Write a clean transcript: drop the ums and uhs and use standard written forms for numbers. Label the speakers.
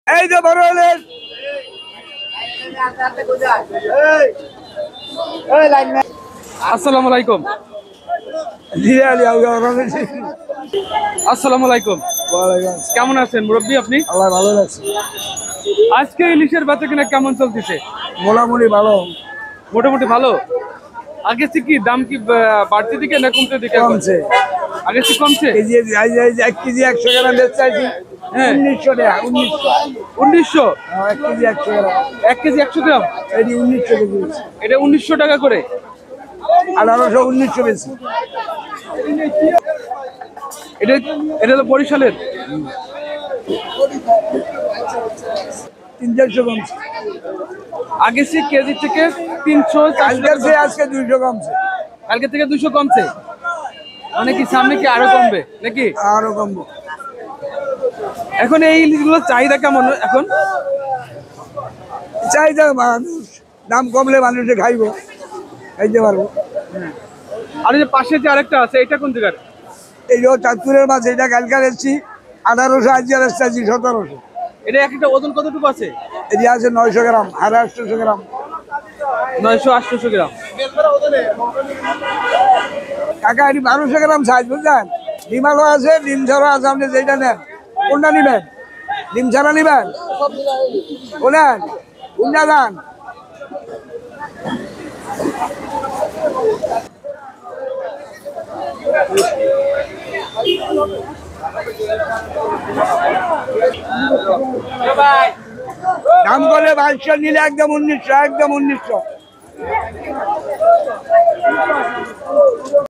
Speaker 1: এই যে বড় হলেন
Speaker 2: আসসালামু আলাইকুম। আসসালামু আলাইকুম। কেমন আছেন মুরব্বী আপনি?
Speaker 1: আল্লাহ ভালো লাগছে,
Speaker 2: আজকে ইলিশের বেচা কিনা কেমন চলতেছে?
Speaker 1: মোটামুটি ভালো।
Speaker 2: মোটামুটি ভালো। আগে থেকে কি দাম কি বাড়তি দিকে না কমতে দিকে?
Speaker 1: কমছে।
Speaker 2: আগে থেকে কমছে।
Speaker 1: কেজি 1 কেজি 100 গ্রাম বেচতে চাইছি,
Speaker 2: হ্যাঁ
Speaker 1: 1900 টাকা।
Speaker 2: 1900।
Speaker 1: 1 কেজি 100 গ্রাম,
Speaker 2: 1 কেজি 100 গ্রাম,
Speaker 1: এটি 1900 কেজি,
Speaker 2: এটা 1900 টাকা করে।
Speaker 1: 1800 1900 বেশি।
Speaker 2: এটা এটা তো বরিশালের।
Speaker 1: 300 কমছে,
Speaker 2: আগে সে কেজি থেকে 300
Speaker 1: কালকের চেয়ে আজকে 200 কমছে।
Speaker 2: কালকে থেকে 200 কমছে, মানে কি সামনে কি আরো কমবে নাকি?
Speaker 1: আরো কমবো।
Speaker 2: এখন এই ইলিশগুলোর চাহিদা কেমন এখন?
Speaker 1: চাহিদা মানুষ, দাম কমলে মানুষে খাইবো, খাইতে পারবো।
Speaker 2: আর এই যে পাশে যে আরেকটা আছে, এটা কোন জায়গার?
Speaker 1: এই যে চাঁদপুরের মাছ, এটা কালকার এসছি 1800, আজকে এসছি 1700।
Speaker 2: এটা একটা ওজন কতটুকু আছে?
Speaker 1: এটি আছে 900 গ্রাম, 850 গ্রাম।
Speaker 2: 900-800 গ্রাম।
Speaker 1: কাকা এটি 1200 গ্রাম সাইজ, বুঝলেন? ডিম আলো আছে, ডিম ছাড়া আছে, আপনি যেটা নেন কোনটা নিবেন? ডিম ছাড়া নিবেন? বলেন কোনটা দান? দাম করে 2200 নিলে একদম 1900, একদম 1900।